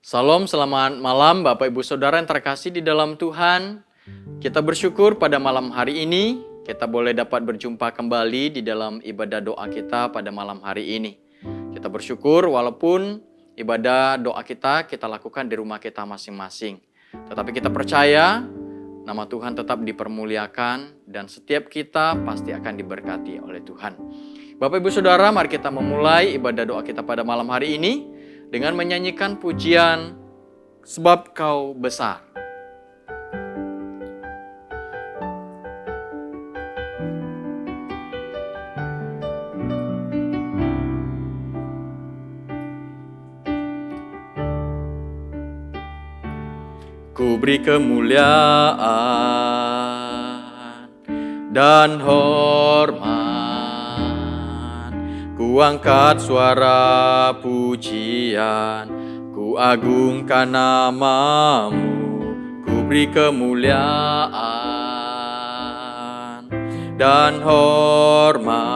Salam, selamat malam Bapak Ibu Saudara yang terkasih di dalam Tuhan. Kita bersyukur pada malam hari ini kita boleh dapat berjumpa kembali di dalam ibadah doa kita pada malam hari ini. Kita bersyukur walaupun ibadah doa kita lakukan di rumah kita masing-masing. Tetapi kita percaya nama Tuhan tetap dipermuliakan dan setiap kita pasti akan diberkati oleh Tuhan. Bapak Ibu Saudara, mari kita memulai ibadah doa kita pada malam hari ini dengan menyanyikan pujian Sebab Kau Besar. Ku beri kemuliaan dan hormat, ku angkat suara pujian, ku agungkan namamu. Ku beri kemuliaan dan hormat,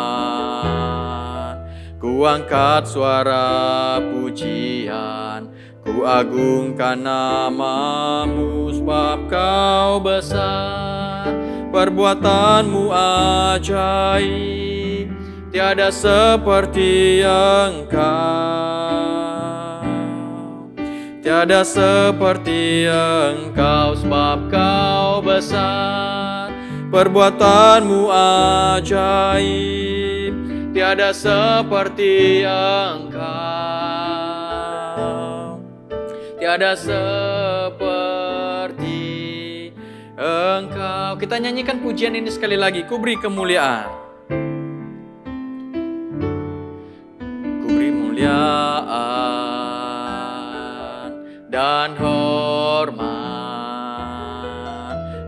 ku angkat suara pujian, ku agungkan namamu. Sebab Kau besar, perbuatanmu ajaib, tiada seperti Engkau, tiada seperti Engkau. Sebab Kau besar, perbuatanmu ajaib, tiada seperti Engkau, tiada seperti Engkau. Kita nyanyikan pujian ini sekali lagi. Ku beri kemuliaan, ku beri kemuliaan dan hormat,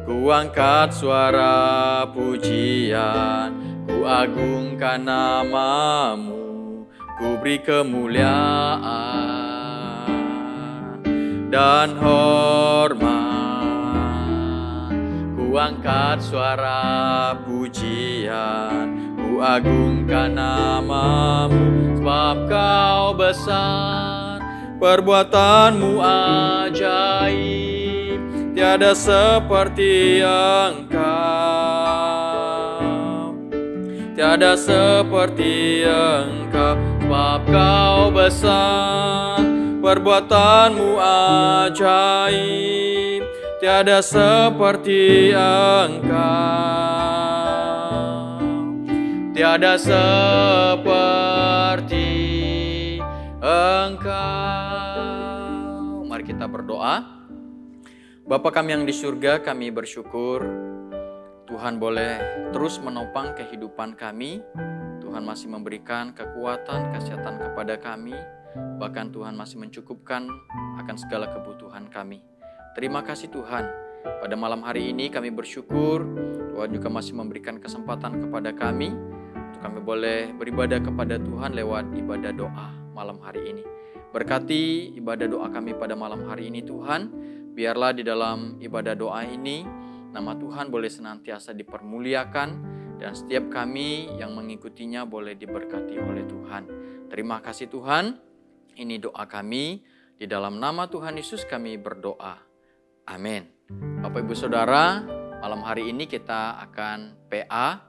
ku angkat suara pujian, ku agungkan namamu. Ku beri kemuliaan dan hormat, ku angkat suara pujian, ku agungkan namamu. Sebab Kau besar, perbuatanmu ajaib, tiada seperti Engkau, tiada seperti Engkau. Sebab Kau besar, perbuatanmu ajaib, tiada seperti Engkau, tiada seperti Engkau. Mari kita berdoa. Bapa kami yang di surga, kami bersyukur Tuhan boleh terus menopang kehidupan kami. Tuhan masih memberikan kekuatan, kesehatan kepada kami. Bahkan Tuhan masih mencukupkan akan segala kebutuhan kami. Terima kasih Tuhan. Pada malam hari ini kami bersyukur Tuhan juga masih memberikan kesempatan kepada kami untuk kami boleh beribadah kepada Tuhan lewat ibadah doa malam hari ini. Berkati ibadah doa kami pada malam hari ini Tuhan. Biarlah di dalam ibadah doa ini nama Tuhan boleh senantiasa dipermuliakan dan setiap kami yang mengikutinya boleh diberkati oleh Tuhan. Terima kasih Tuhan. Ini doa kami, di dalam nama Tuhan Yesus kami berdoa. Amin. Bapak Ibu Saudara, malam hari ini kita akan PA.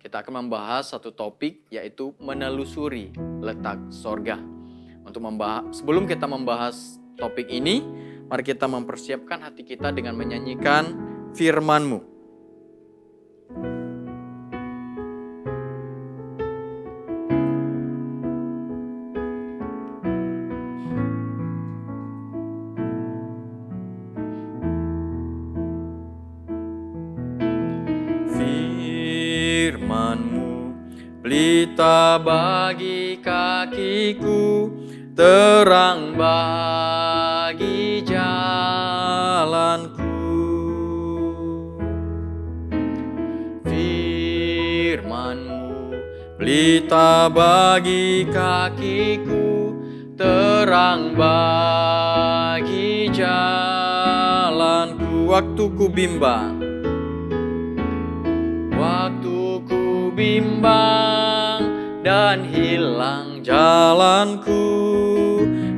Kita akan membahas satu topik yaitu menelusuri letak sorga. Sebelum kita membahas topik ini, mari kita mempersiapkan hati kita dengan menyanyikan firman-Mu. Pelita bagi kakiku, terang bagi jalanku. Firman-Mu pelita bagi kakiku, terang bagi jalanku. Waktu ku bimbang, bimbang dan hilang jalanku,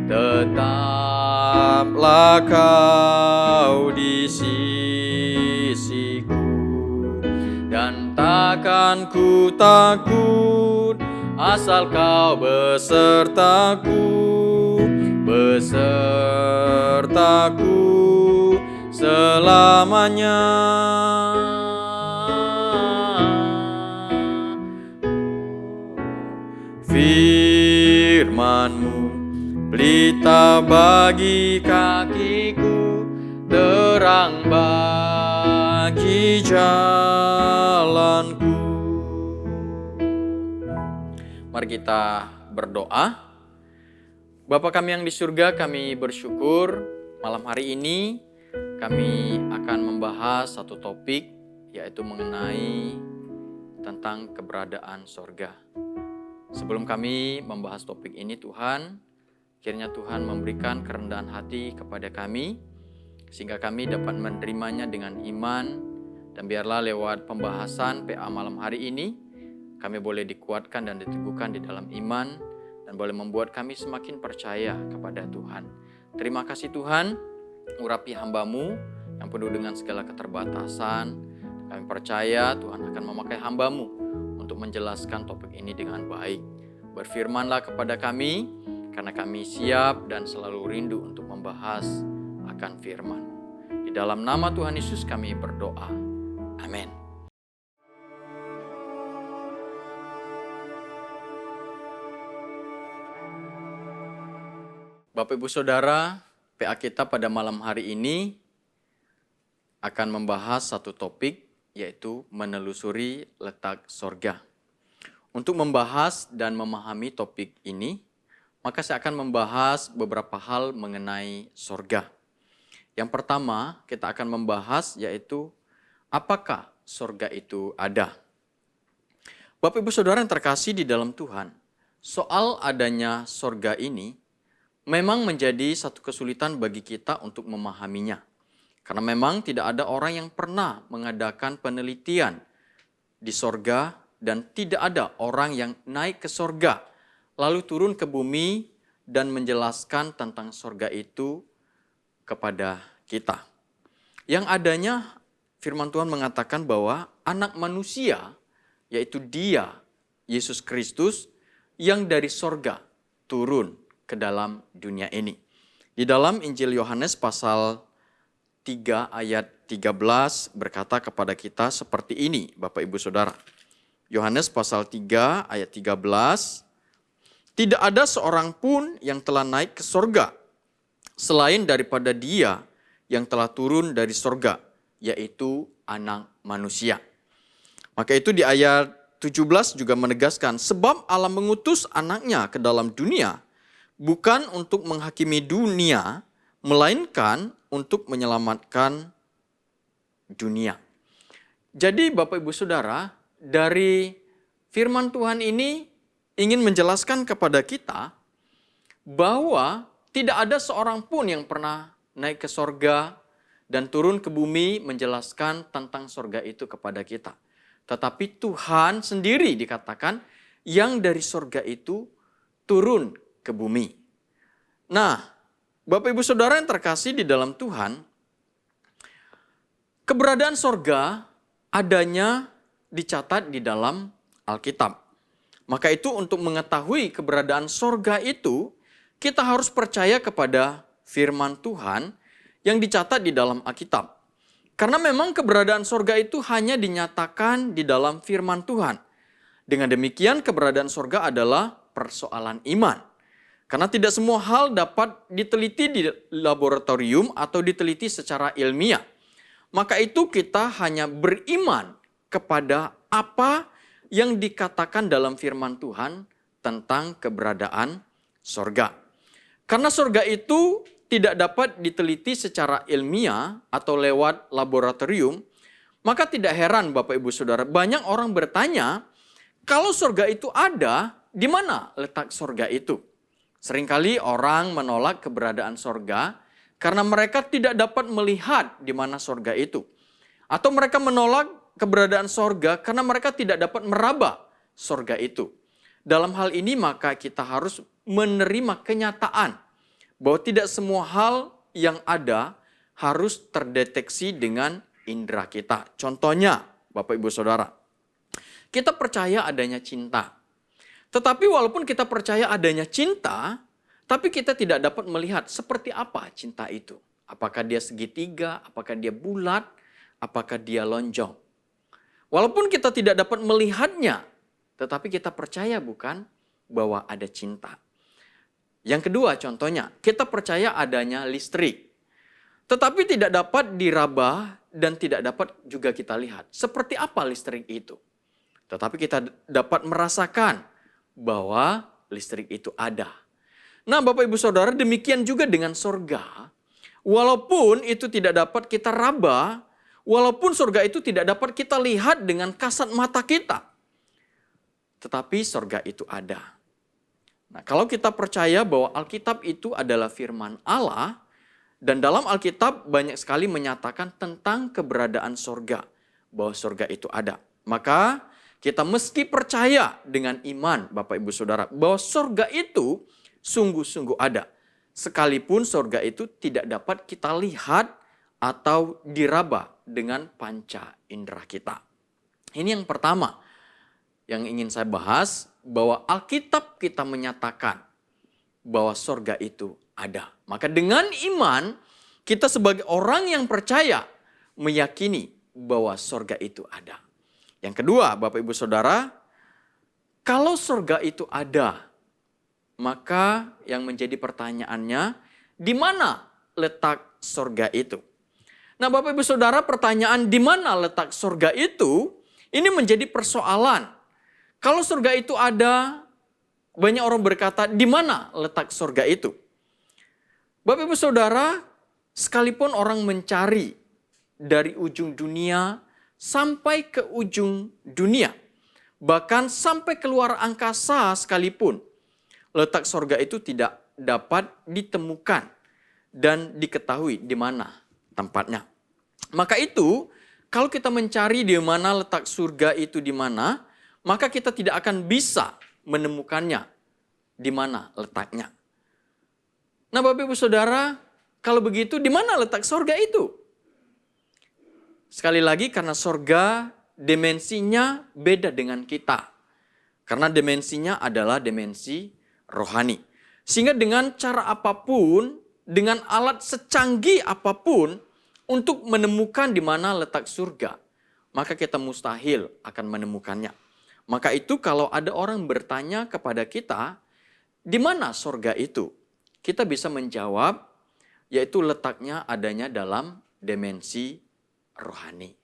tetap tetaplah kau di sisiku, dan takkan ku takut asal kau besertaku selamanya. Firman-Mu pelita bagi kakiku, terang bagi jalanku. Mari kita berdoa. Bapa kami yang di surga, kami bersyukur malam hari ini kami akan membahas satu topik, yaitu mengenai tentang keberadaan sorga. Sebelum kami membahas topik ini, Tuhan, kiranya Tuhan memberikan kerendahan hati kepada kami, sehingga kami dapat menerimanya dengan iman, dan biarlah lewat pembahasan PA malam hari ini, kami boleh dikuatkan dan diteguhkan di dalam iman, dan boleh membuat kami semakin percaya kepada Tuhan. Terima kasih Tuhan, urapi hamba-Mu yang penuh dengan segala keterbatasan. Kami percaya Tuhan akan memakai hamba-Mu untuk menjelaskan topik ini dengan baik. Berfirmanlah kepada kami, karena kami siap dan selalu rindu untuk membahas akan firman-Mu. Di dalam nama Tuhan Yesus kami berdoa. Amin. Bapak Ibu Saudara, PA kita pada malam hari ini akan membahas satu topik, yaitu menelusuri letak sorga. Untuk membahas dan memahami topik ini, maka saya akan membahas beberapa hal mengenai sorga. Yang pertama, kita akan membahas yaitu apakah sorga itu ada. Bapak Ibu Saudara yang terkasih di dalam Tuhan, soal adanya sorga ini memang menjadi satu kesulitan bagi kita untuk memahaminya. Karena memang tidak ada orang yang pernah mengadakan penelitian di sorga, dan tidak ada orang yang naik ke sorga lalu turun ke bumi dan menjelaskan tentang sorga itu kepada kita. Yang adanya firman Tuhan mengatakan bahwa anak manusia, yaitu Dia, Yesus Kristus, yang dari sorga turun ke dalam dunia ini. Di dalam Injil Yohanes pasal 3 ayat 13 berkata kepada kita seperti ini, Bapak Ibu Saudara. Yohanes pasal 3 ayat 13, tidak ada seorang pun yang telah naik ke sorga selain daripada Dia yang telah turun dari sorga, yaitu Anak Manusia. Maka itu di ayat 17 juga menegaskan, sebab Allah mengutus anaknya ke dalam dunia, bukan untuk menghakimi dunia, melainkan untuk menyelamatkan dunia. Jadi Bapak Ibu Saudara, dari firman Tuhan ini ingin menjelaskan kepada kita bahwa tidak ada seorang pun yang pernah naik ke sorga dan turun ke bumi menjelaskan tentang sorga itu kepada kita. Tetapi Tuhan sendiri dikatakan yang dari sorga itu turun ke bumi. Nah, Bapak Ibu Saudara yang terkasih di dalam Tuhan, keberadaan sorga adanya dicatat di dalam Alkitab. Maka itu untuk mengetahui keberadaan sorga itu, kita harus percaya kepada firman Tuhan yang dicatat di dalam Alkitab. Karena memang keberadaan sorga itu hanya dinyatakan di dalam firman Tuhan. Dengan demikian keberadaan sorga adalah persoalan iman. Karena tidak semua hal dapat diteliti di laboratorium atau diteliti secara ilmiah. Maka itu kita hanya beriman kepada apa yang dikatakan dalam firman Tuhan tentang keberadaan sorga. Karena sorga itu tidak dapat diteliti secara ilmiah atau lewat laboratorium, maka tidak heran Bapak Ibu Saudara, banyak orang bertanya, kalau sorga itu ada, di mana letak sorga itu? Seringkali orang menolak keberadaan sorga karena mereka tidak dapat melihat di mana sorga itu. Atau mereka menolak keberadaan sorga karena mereka tidak dapat meraba sorga itu. Dalam hal ini maka kita harus menerima kenyataan bahwa tidak semua hal yang ada harus terdeteksi dengan indera kita. Contohnya, Bapak Ibu Saudara, kita percaya adanya cinta. Tetapi walaupun kita percaya adanya cinta, tapi kita tidak dapat melihat seperti apa cinta itu. Apakah dia segitiga, apakah dia bulat, apakah dia lonjong. Walaupun kita tidak dapat melihatnya, tetapi kita percaya bukan bahwa ada cinta. Yang kedua contohnya, kita percaya adanya listrik. Tetapi tidak dapat diraba dan tidak dapat juga kita lihat. Seperti apa listrik itu? Tetapi kita dapat merasakan bahwa listrik itu ada. Nah, Bapak Ibu Saudara, demikian juga dengan sorga. Walaupun itu tidak dapat kita raba, walaupun sorga itu tidak dapat kita lihat dengan kasat mata kita, tetapi sorga itu ada. Nah, kalau kita percaya bahwa Alkitab itu adalah firman Allah, dan dalam Alkitab banyak sekali menyatakan tentang keberadaan sorga, bahwa sorga itu ada. Maka kita mesti percaya dengan iman, Bapak Ibu Saudara, bahwa sorga itu sungguh-sungguh ada. Sekalipun sorga itu tidak dapat kita lihat atau diraba dengan panca indera kita. Ini yang pertama yang ingin saya bahas, bahwa Alkitab kita menyatakan bahwa sorga itu ada. Maka dengan iman, kita sebagai orang yang percaya meyakini bahwa sorga itu ada. Yang kedua, Bapak Ibu Saudara, kalau sorga itu ada, maka yang menjadi pertanyaannya, di mana letak sorga itu? Nah, Bapak Ibu Saudara, pertanyaan di mana letak sorga itu, ini menjadi persoalan. Kalau sorga itu ada, banyak orang berkata, di mana letak sorga itu? Bapak Ibu Saudara, sekalipun orang mencari dari ujung dunia sampai ke ujung dunia, bahkan sampai keluar angkasa sekalipun, letak sorga itu tidak dapat ditemukan dan diketahui di mana tempatnya. Maka itu, kalau kita mencari di mana letak surga itu di mana, maka kita tidak akan bisa menemukannya di mana letaknya. Nah, Bapak Ibu Saudara, kalau begitu di mana letak sorga itu? Sekali lagi, karena sorga dimensinya beda dengan kita. Karena dimensinya adalah dimensi rohani. Sehingga dengan cara apapun, dengan alat secanggih apapun, untuk menemukan di mana letak surga, maka kita mustahil akan menemukannya. Maka itu kalau ada orang bertanya kepada kita, di mana sorga itu? Kita bisa menjawab, yaitu letaknya adanya dalam dimensi rohani.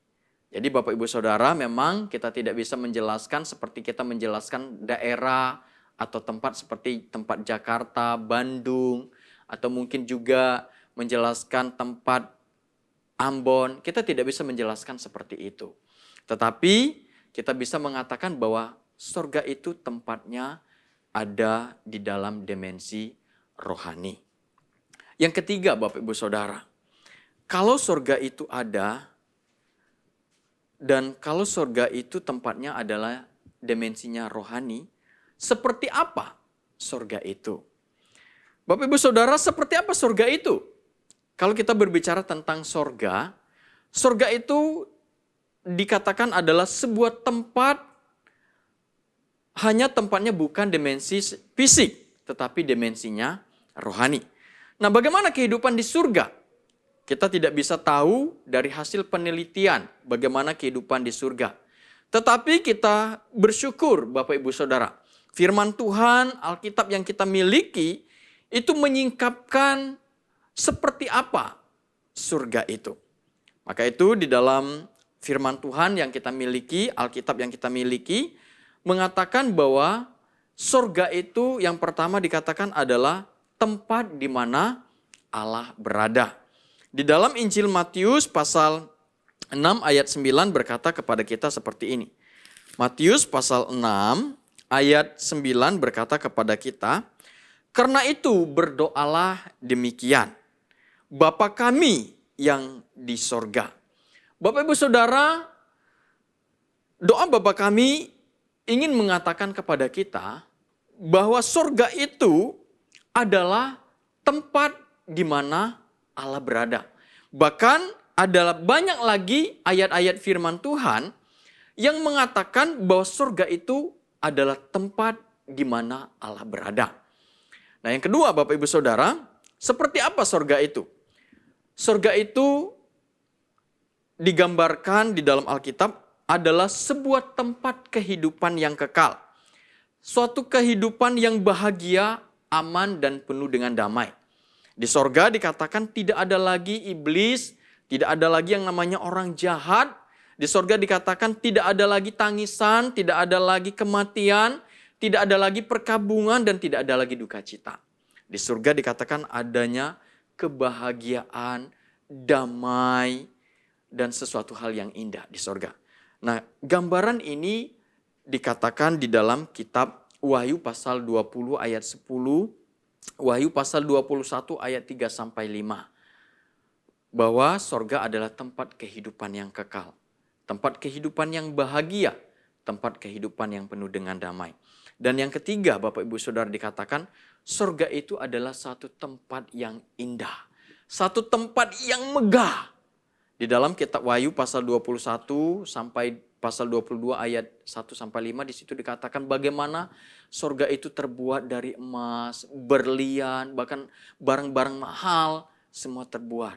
Jadi Bapak Ibu Saudara, memang kita tidak bisa menjelaskan seperti kita menjelaskan daerah atau tempat seperti tempat Jakarta, Bandung, atau mungkin juga menjelaskan tempat Ambon. Kita tidak bisa menjelaskan seperti itu. Tetapi kita bisa mengatakan bahwa surga itu tempatnya ada di dalam dimensi rohani. Yang ketiga, Bapak Ibu Saudara, kalau surga itu ada, dan kalau surga itu tempatnya adalah dimensinya rohani, seperti apa surga itu? Bapak Ibu Saudara, seperti apa surga itu? Kalau kita berbicara tentang surga, surga itu dikatakan adalah sebuah tempat, hanya tempatnya bukan dimensi fisik, tetapi dimensinya rohani. Nah, bagaimana kehidupan di surga? Kita tidak bisa tahu dari hasil penelitian bagaimana kehidupan di surga. Tetapi kita bersyukur, Bapak Ibu Saudara, firman Tuhan, Alkitab yang kita miliki, itu menyingkapkan seperti apa surga itu. Maka itu di dalam firman Tuhan yang kita miliki, Alkitab yang kita miliki, mengatakan bahwa surga itu yang pertama dikatakan adalah tempat di mana Allah berada. Di dalam Injil Matius pasal 6 ayat 9 berkata kepada kita seperti ini. Matius pasal 6 ayat 9 berkata kepada kita, "Karena itu berdoalah demikian, Bapa kami yang di sorga." Bapak Ibu Saudara, doa Bapa kami ingin mengatakan kepada kita bahwa sorga itu adalah tempat di mana Allah berada. Bahkan adalah banyak lagi ayat-ayat firman Tuhan yang mengatakan bahwa surga itu adalah tempat di mana Allah berada. Nah, yang kedua Bapak Ibu Saudara, seperti apa surga itu? Surga itu digambarkan di dalam Alkitab adalah sebuah tempat kehidupan yang kekal. Suatu kehidupan yang bahagia, aman, dan penuh dengan damai. Di surga dikatakan tidak ada lagi iblis, tidak ada lagi yang namanya orang jahat. Di surga dikatakan tidak ada lagi tangisan, tidak ada lagi kematian, tidak ada lagi perkabungan, dan tidak ada lagi duka cita. Di surga dikatakan adanya kebahagiaan, damai, dan sesuatu hal yang indah di surga. Nah, gambaran ini dikatakan di dalam kitab Wahyu pasal 20 ayat 10, Wahyu pasal 21 ayat 3 sampai 5. Bahwa surga adalah tempat kehidupan yang kekal, tempat kehidupan yang bahagia, tempat kehidupan yang penuh dengan damai. Dan yang ketiga, Bapak Ibu Saudara, dikatakan surga itu adalah satu tempat yang indah, satu tempat yang megah. Di dalam kitab Wahyu pasal 21 sampai pasal 22 ayat 1 sampai 5 di situ dikatakan bagaimana surga itu terbuat dari emas, berlian, bahkan barang-barang mahal semua terbuat.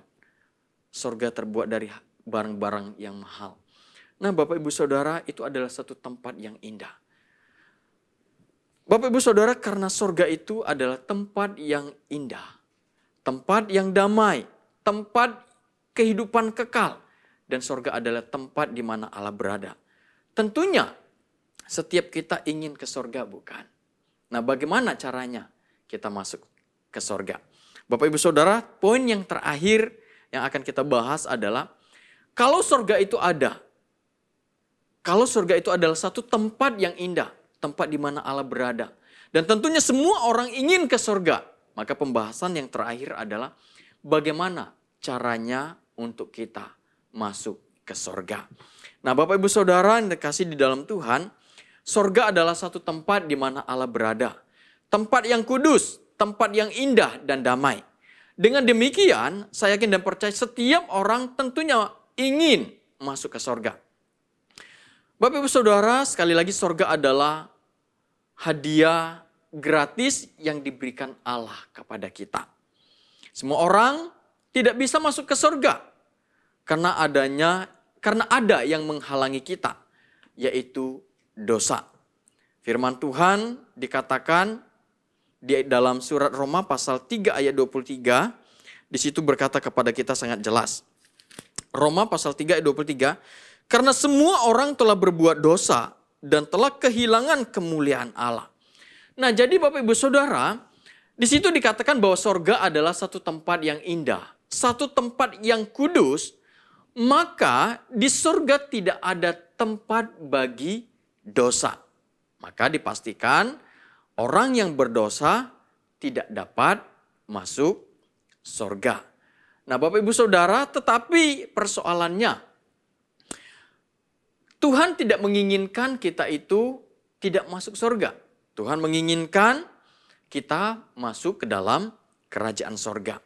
Surga terbuat dari barang-barang yang mahal. Nah, Bapak Ibu Saudara, itu adalah satu tempat yang indah. Bapak Ibu Saudara, karena surga itu adalah tempat yang indah, tempat yang damai, tempat kehidupan kekal, dan surga adalah tempat di mana Allah berada. Tentunya setiap kita ingin ke surga, bukan? Nah, bagaimana caranya kita masuk ke surga? Bapak Ibu Saudara, poin yang terakhir yang akan kita bahas adalah kalau surga itu ada, kalau surga itu adalah satu tempat yang indah, tempat di mana Allah berada, dan tentunya semua orang ingin ke surga, maka pembahasan yang terakhir adalah bagaimana caranya untuk kita masuk ke surga. Nah, Bapak Ibu Saudara yang dikasihi di dalam Tuhan, surga adalah satu tempat di mana Allah berada. Tempat yang kudus, tempat yang indah dan damai. Dengan demikian, saya yakin dan percaya setiap orang tentunya ingin masuk ke surga. Bapak Ibu Saudara, sekali lagi surga adalah hadiah gratis yang diberikan Allah kepada kita. Semua orang tidak bisa masuk ke surga karena ada yang menghalangi kita, yaitu dosa. Firman Tuhan dikatakan di dalam surat Roma pasal 3 ayat 23, di situ berkata kepada kita sangat jelas. Roma pasal 3 ayat 23, karena semua orang telah berbuat dosa dan telah kehilangan kemuliaan Allah. Nah, jadi Bapak Ibu Saudara, di situ dikatakan bahwa surga adalah satu tempat yang indah, satu tempat yang kudus, maka di surga tidak ada tempat bagi dosa. Maka dipastikan orang yang berdosa tidak dapat masuk surga. Nah, Bapak Ibu Saudara, tetapi persoalannya, Tuhan tidak menginginkan kita itu tidak masuk surga. Tuhan menginginkan kita masuk ke dalam kerajaan surga.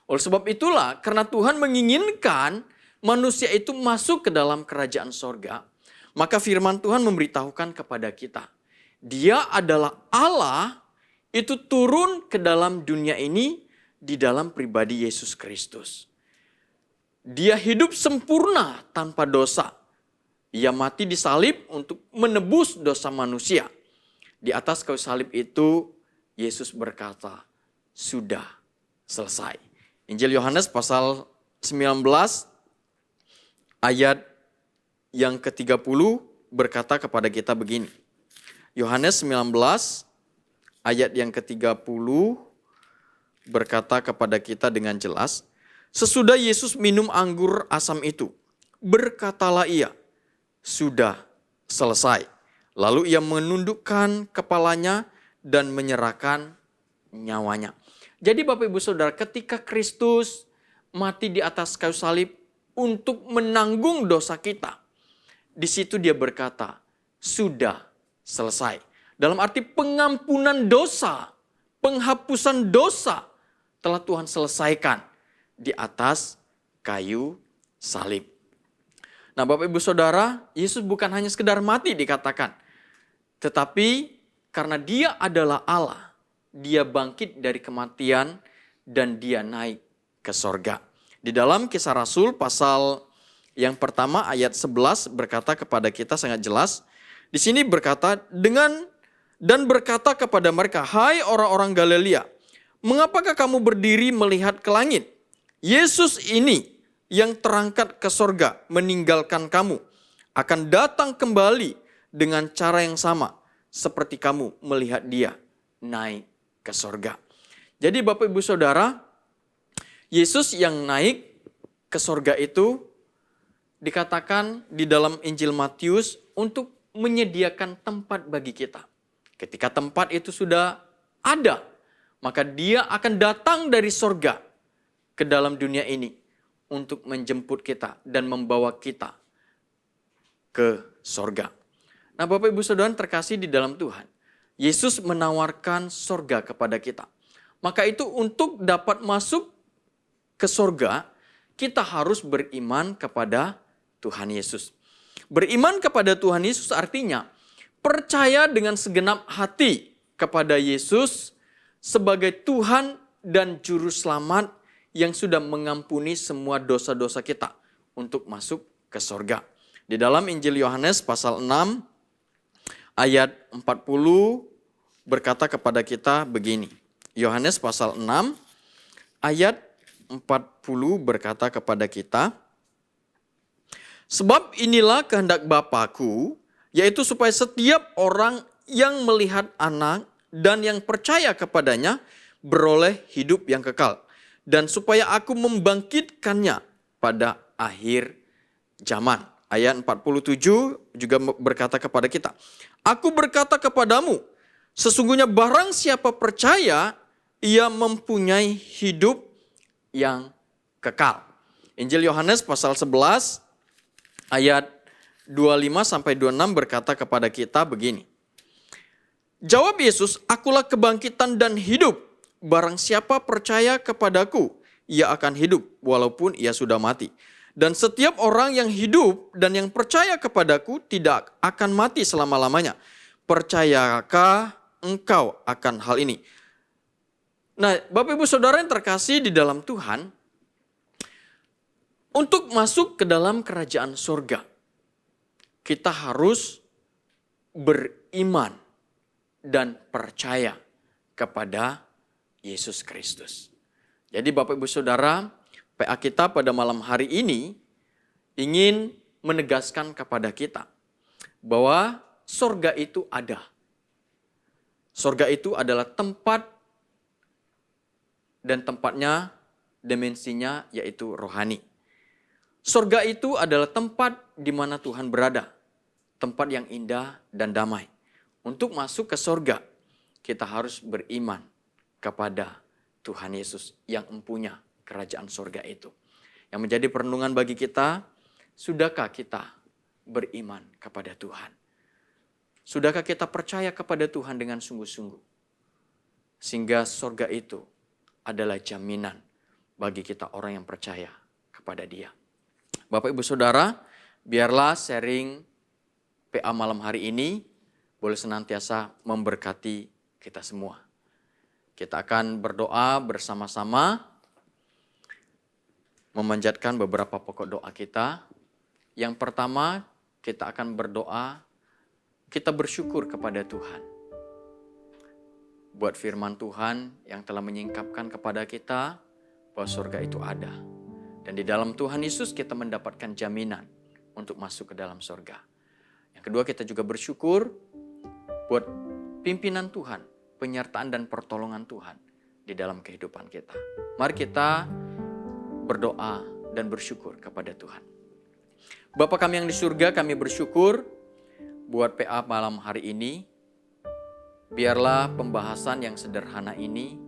Oleh sebab itulah, karena Tuhan menginginkan manusia itu masuk ke dalam kerajaan surga, maka firman Tuhan memberitahukan kepada kita, Dia adalah Allah itu turun ke dalam dunia ini di dalam pribadi Yesus Kristus. Dia hidup sempurna tanpa dosa. Ia mati di salib untuk menebus dosa manusia. Di atas kayu salib itu Yesus berkata, sudah selesai. Injil Yohanes pasal 19 ayat yang ke-30 berkata kepada kita begini. Yohanes 19 ayat yang ke-30 berkata kepada kita dengan jelas, sesudah Yesus minum anggur asam itu, berkatalah ia, sudah selesai. Lalu ia menundukkan kepalanya dan menyerahkan nyawanya. Jadi Bapak Ibu Saudara, ketika Kristus mati di atas kayu salib untuk menanggung dosa kita, di situ dia berkata, sudah selesai. Dalam arti pengampunan dosa, penghapusan dosa telah Tuhan selesaikan. di atas kayu salib. Nah, Bapak Ibu Saudara, Yesus bukan hanya sekedar mati dikatakan. Tetapi karena dia adalah Allah, dia bangkit dari kematian dan dia naik ke sorga. Di dalam Kisah Rasul pasal yang pertama ayat 11 berkata kepada kita sangat jelas. Di sini berkata, dan berkata kepada mereka, "Hai orang-orang Galilea, mengapakah kamu berdiri melihat ke langit? Yesus ini yang terangkat ke sorga meninggalkan kamu akan datang kembali dengan cara yang sama seperti kamu melihat dia naik ke sorga." Jadi Bapak Ibu Saudara, Yesus yang naik ke sorga itu dikatakan di dalam Injil Matius untuk menyediakan tempat bagi kita. Ketika tempat itu sudah ada, maka dia akan datang dari sorga ke dalam dunia ini untuk menjemput kita dan membawa kita ke sorga. Nah, Bapak Ibu Saudara terkasih di dalam Tuhan, Yesus menawarkan sorga kepada kita. Maka itu untuk dapat masuk ke sorga, kita harus beriman kepada Tuhan Yesus. Beriman kepada Tuhan Yesus artinya percaya dengan segenap hati kepada Yesus sebagai Tuhan dan Juru Selamat yang sudah mengampuni semua dosa-dosa kita untuk masuk ke sorga. Di dalam Injil Yohanes pasal 6 ayat 40 berkata kepada kita begini. Yohanes pasal 6 ayat 40 berkata kepada kita, "Sebab inilah kehendak Bapa-Ku, yaitu supaya setiap orang yang melihat Anak dan yang percaya kepadanya beroleh hidup yang kekal. Dan supaya Aku membangkitkannya pada akhir zaman." Ayat 47 juga berkata kepada kita, "Aku berkata kepadamu, sesungguhnya barang siapa percaya, ia mempunyai hidup yang kekal." Injil Yohanes pasal 11 ayat 25 sampai 26 berkata kepada kita begini. Jawab Yesus, "Akulah kebangkitan dan hidup. Barang siapa percaya kepadaku, ia akan hidup walaupun ia sudah mati. Dan setiap orang yang hidup dan yang percaya kepadaku tidak akan mati selama-lamanya. Percayakah engkau akan hal ini?" Nah, Bapak Ibu Saudara yang terkasih di dalam Tuhan, untuk masuk ke dalam kerajaan surga, kita harus beriman dan percaya kepada Yesus Kristus. Jadi Bapak Ibu Saudara, PA kita pada malam hari ini ingin menegaskan kepada kita bahwa surga itu ada. Surga itu adalah tempat dan tempatnya, dimensinya yaitu rohani. Surga itu adalah tempat di mana Tuhan berada. Tempat yang indah dan damai. Untuk masuk ke surga, kita harus beriman kepada Tuhan Yesus yang mempunyai kerajaan surga itu. Yang menjadi perenungan bagi kita, sudahkah kita beriman kepada Tuhan? Sudahkah kita percaya kepada Tuhan dengan sungguh-sungguh? Sehingga surga itu adalah jaminan bagi kita orang yang percaya kepada Dia. Bapak Ibu Saudara, biarlah sharing PA malam hari ini boleh senantiasa memberkati kita semua. Kita akan berdoa bersama-sama, memanjatkan beberapa pokok doa kita. Yang pertama, kita akan berdoa, kita bersyukur kepada Tuhan. Buat firman Tuhan yang telah menyingkapkan kepada kita bahwa surga itu ada. Dan di dalam Tuhan Yesus kita mendapatkan jaminan untuk masuk ke dalam surga. Yang kedua, kita juga bersyukur buat pimpinan Tuhan, penyertaan dan pertolongan Tuhan di dalam kehidupan kita. Mari kita berdoa dan bersyukur kepada Tuhan. Bapa kami yang di surga, kami bersyukur buat PA malam hari ini. Biarlah pembahasan yang sederhana ini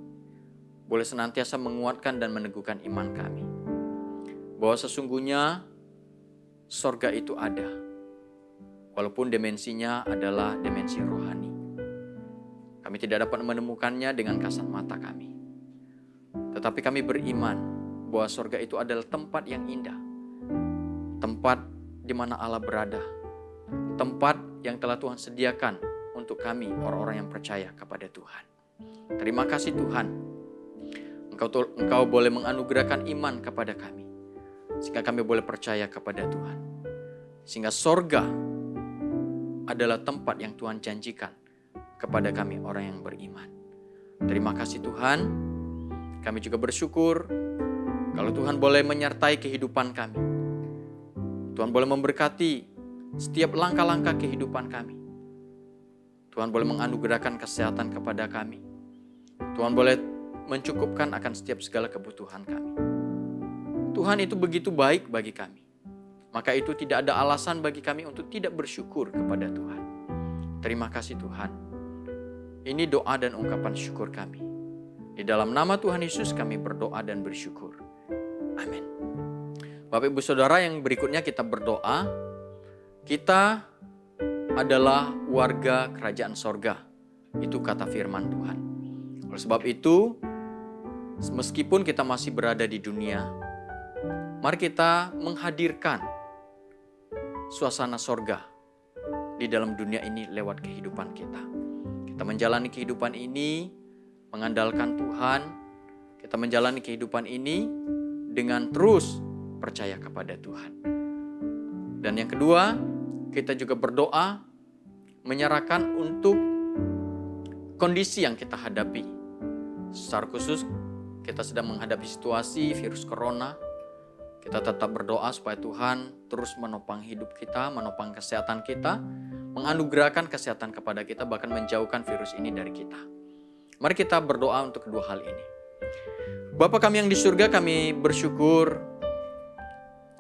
boleh senantiasa menguatkan dan meneguhkan iman kami. Bahwa sesungguhnya sorga itu ada. Walaupun dimensinya adalah dimensi rohani. Kami tidak dapat menemukannya dengan kasat mata kami. Tetapi kami beriman bahwa sorga itu adalah tempat yang indah. Tempat di mana Allah berada. Tempat yang telah Tuhan sediakan untuk kami, orang-orang yang percaya kepada Tuhan. Terima kasih Tuhan. Engkau boleh menganugerahkan iman kepada kami. Sehingga kami boleh percaya kepada Tuhan. Sehingga sorga adalah tempat yang Tuhan janjikan kepada kami, orang yang beriman. Terima kasih Tuhan. Kami juga bersyukur kalau Tuhan boleh menyertai kehidupan kami. Tuhan boleh memberkati setiap langkah-langkah kehidupan kami. Tuhan boleh menganugerahkan kesehatan kepada kami. Tuhan boleh mencukupkan akan setiap segala kebutuhan kami. Tuhan itu begitu baik bagi kami. Maka itu tidak ada alasan bagi kami untuk tidak bersyukur kepada Tuhan. Terima kasih Tuhan. Ini doa dan ungkapan syukur kami. Di dalam nama Tuhan Yesus kami berdoa dan bersyukur. Amin. Bapak Ibu Saudara, yang berikutnya kita berdoa. Kita adalah warga kerajaan sorga. Itu kata firman Tuhan. Oleh sebab itu, meskipun kita masih berada di dunia, mari kita menghadirkan suasana sorga di dalam dunia ini lewat kehidupan kita. Kita menjalani kehidupan ini mengandalkan Tuhan. Kita menjalani kehidupan ini dengan terus percaya kepada Tuhan. Dan yang kedua, kita juga berdoa menyerahkan untuk kondisi yang kita hadapi. Secara khusus, kita sedang menghadapi situasi virus corona. Kita tetap berdoa supaya Tuhan terus menopang hidup kita, menopang kesehatan kita, menganugerahkan kesehatan kepada kita, bahkan menjauhkan virus ini dari kita. Mari kita berdoa untuk kedua hal ini. Bapa kami yang di surga, kami bersyukur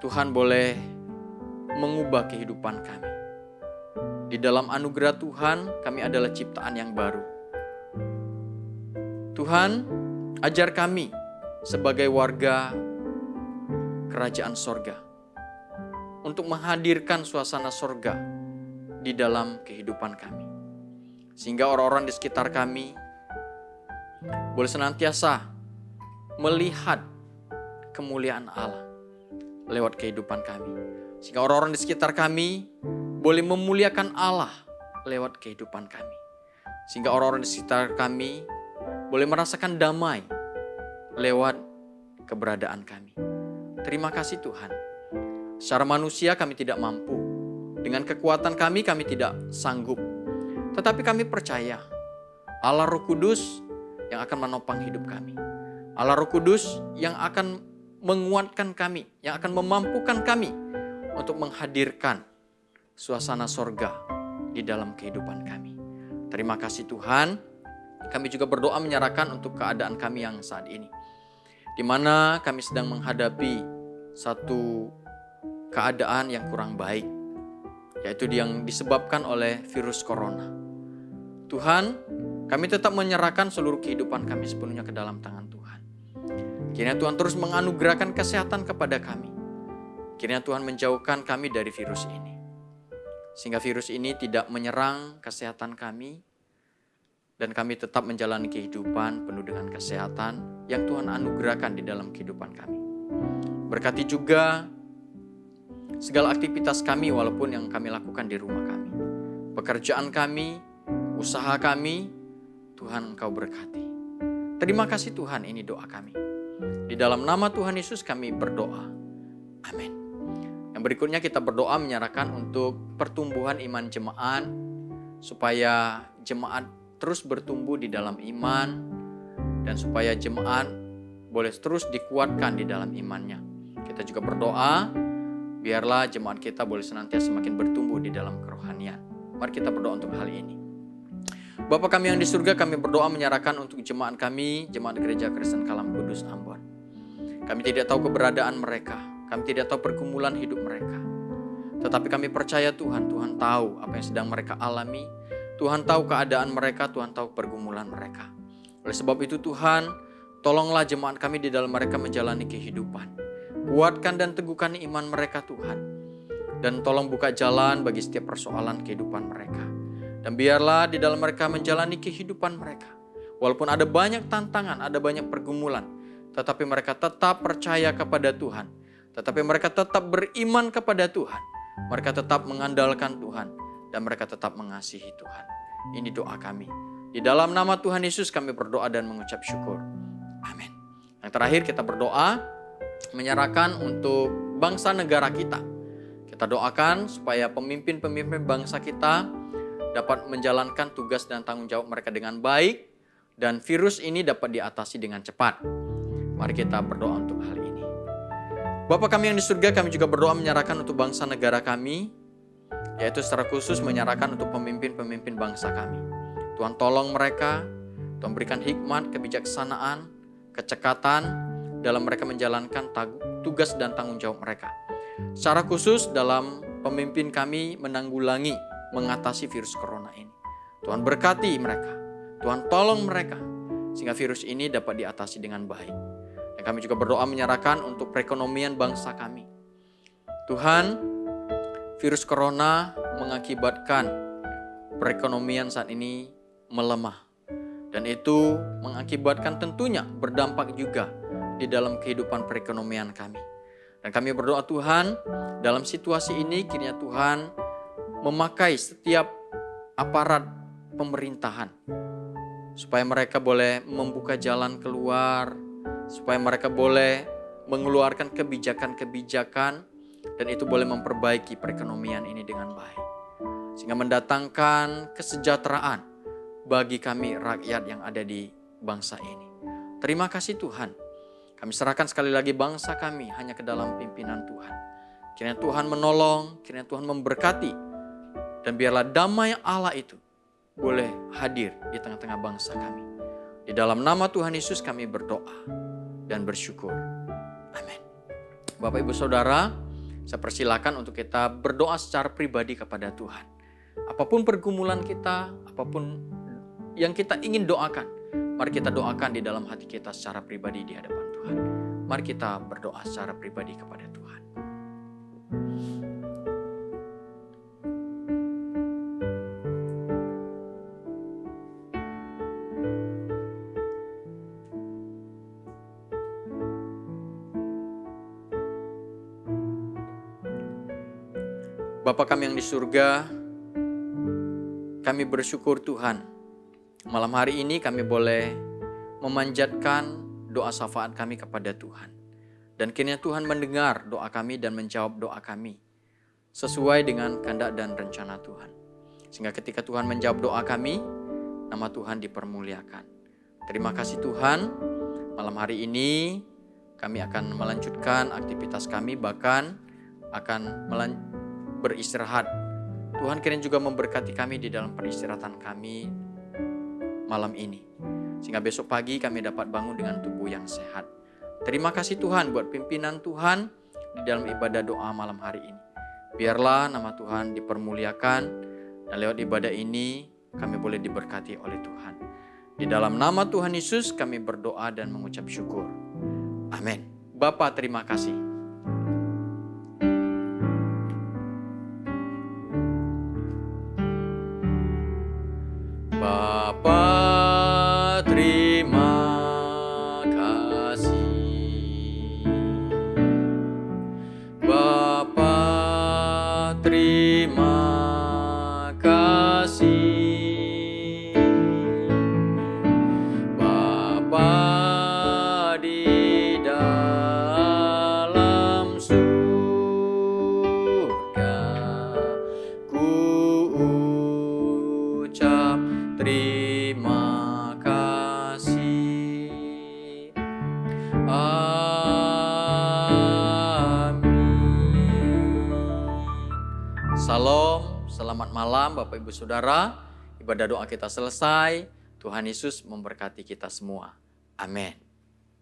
Tuhan boleh mengubah kehidupan kami. Di dalam anugerah Tuhan, kami adalah ciptaan yang baru. Tuhan, ajar kami sebagai warga kerajaan sorga untuk menghadirkan suasana sorga di dalam kehidupan kami. Sehingga orang-orang di sekitar kami boleh senantiasa melihat kemuliaan Allah lewat kehidupan kami. Sehingga orang-orang di sekitar kami boleh memuliakan Allah lewat kehidupan kami. Sehingga orang-orang di sekitar kami boleh merasakan damai lewat keberadaan kami. Terima kasih Tuhan. Secara manusia kami tidak mampu. Dengan kekuatan kami tidak sanggup. Tetapi kami percaya Allah Roh Kudus yang akan menopang hidup kami. Allah Roh Kudus yang akan menguatkan kami, yang akan memampukan kami untuk menghadirkan suasana sorga di dalam kehidupan kami. Terima kasih Tuhan. Kami juga berdoa menyerahkan untuk keadaan kami yang saat ini, di mana kami sedang menghadapi satu keadaan yang kurang baik, yaitu yang disebabkan oleh virus corona. Tuhan, kami tetap menyerahkan seluruh kehidupan kami sepenuhnya ke dalam tangan Tuhan. Kiranya Tuhan terus menganugerahkan kesehatan kepada kami. Kiranya Tuhan menjauhkan kami dari virus ini, sehingga virus ini tidak menyerang kesehatan kami, dan kami tetap menjalani kehidupan penuh dengan kesehatan yang Tuhan anugerahkan di dalam kehidupan kami. Berkati juga segala aktivitas kami walaupun yang kami lakukan di rumah kami. Pekerjaan kami, usaha kami, Tuhan Engkau berkati. Terima kasih Tuhan, ini doa kami. Di dalam nama Tuhan Yesus kami berdoa. Amin. Yang berikutnya kita berdoa menyerahkan untuk pertumbuhan iman jemaat, supaya jemaat terus bertumbuh di dalam iman, dan supaya jemaat boleh terus dikuatkan di dalam imannya. Kita juga berdoa, biarlah jemaat kita boleh senantiasa semakin bertumbuh di dalam kerohanian. Mari kita berdoa untuk hal ini. Bapa kami yang di surga, kami berdoa menyerahkan untuk jemaat kami, jemaat Gereja Kristen Kalam Kudus Ambon. Kami tidak tahu keberadaan mereka, kami tidak tahu pergumulan hidup mereka. Tetapi kami percaya Tuhan, Tuhan tahu apa yang sedang mereka alami, Tuhan tahu keadaan mereka, Tuhan tahu pergumulan mereka. Oleh sebab itu Tuhan, tolonglah jemaat kami di dalam mereka menjalani kehidupan. Kuatkan dan teguhkan iman mereka Tuhan. Dan tolong buka jalan bagi setiap persoalan kehidupan mereka. Dan biarlah di dalam mereka menjalani kehidupan mereka. Walaupun ada banyak tantangan, ada banyak pergumulan. tetapi mereka tetap percaya kepada Tuhan, tetapi mereka tetap beriman kepada Tuhan, mereka tetap mengandalkan Tuhan, dan mereka tetap mengasihi Tuhan. Ini doa kami. Di dalam nama Tuhan Yesus kami berdoa dan mengucap syukur. Amin. Yang terakhir kita berdoa, menyerahkan untuk bangsa negara kita. Kita doakan supaya pemimpin-pemimpin bangsa kita dapat menjalankan tugas dan tanggung jawab mereka dengan baik, dan virus ini dapat diatasi dengan cepat. Mari kita berdoa untuk hal ini. Bapa kami yang di surga, kami juga berdoa menyerahkan untuk bangsa negara kami, yaitu secara khusus menyerahkan untuk pemimpin-pemimpin bangsa kami. Tuhan tolong mereka, Tuhan berikan hikmat, kebijaksanaan, kecekatan dalam mereka menjalankan tugas dan tanggung jawab mereka. Secara khusus dalam pemimpin kami menanggulangi, mengatasi virus corona ini. Tuhan berkati mereka, Tuhan tolong mereka, sehingga virus ini dapat diatasi dengan baik. Dan kami juga berdoa menyerahkan untuk perekonomian bangsa kami. Tuhan, virus corona mengakibatkan perekonomian saat ini melemah. Dan itu mengakibatkan tentunya berdampak juga di dalam kehidupan perekonomian kami. Dan kami berdoa Tuhan, dalam situasi ini kiranya Tuhan memakai setiap aparat pemerintahan supaya mereka boleh membuka jalan keluar, supaya mereka boleh mengeluarkan kebijakan-kebijakan, dan itu boleh memperbaiki perekonomian ini dengan baik, sehingga mendatangkan kesejahteraan bagi kami rakyat yang ada di bangsa ini. Terima kasih Tuhan. Kami serahkan sekali lagi bangsa kami hanya ke dalam pimpinan Tuhan. Kiranya Tuhan menolong, kiranya Tuhan memberkati, dan biarlah damai Allah itu boleh hadir di tengah-tengah bangsa kami. Di dalam nama Tuhan Yesus kami berdoa dan bersyukur. Amin. Bapak Ibu Saudara, saya persilakan untuk kita berdoa secara pribadi kepada Tuhan. Apapun pergumulan kita, apapun yang kita ingin doakan, mari kita doakan di dalam hati kita secara pribadi di hadapan Tuhan. Mari kita berdoa secara pribadi kepada Tuhan. Bapa kami yang di surga, kami bersyukur Tuhan. Malam hari ini kami boleh memanjatkan doa syafaat kami kepada Tuhan. Dan kiranya Tuhan mendengar doa kami dan menjawab doa kami sesuai dengan kehendak dan rencana Tuhan. Sehingga ketika Tuhan menjawab doa kami, nama Tuhan dipermuliakan. Terima kasih Tuhan, malam hari ini kami akan melanjutkan aktivitas kami, bahkan akan beristirahat. Tuhan kiranya juga memberkati kami di dalam peristirahatan kami malam ini, sehingga besok pagi kami dapat bangun dengan tubuh yang sehat. Terima kasih Tuhan buat pimpinan Tuhan di dalam ibadah doa malam hari ini. Biarlah nama Tuhan dipermuliakan, dan lewat ibadah ini kami boleh diberkati oleh Tuhan. Di dalam nama Tuhan Yesus kami berdoa dan mengucap syukur. Amin. Bapa, terima kasih. Bapa, terima kasih. Bapa, terima kasih. Bapa di dalam surga, ku ucap terima kasih. Amin. Salam, selamat malam Bapak Ibu Saudara. Ibadah doa kita selesai. Tuhan Yesus memberkati kita semua. Amin.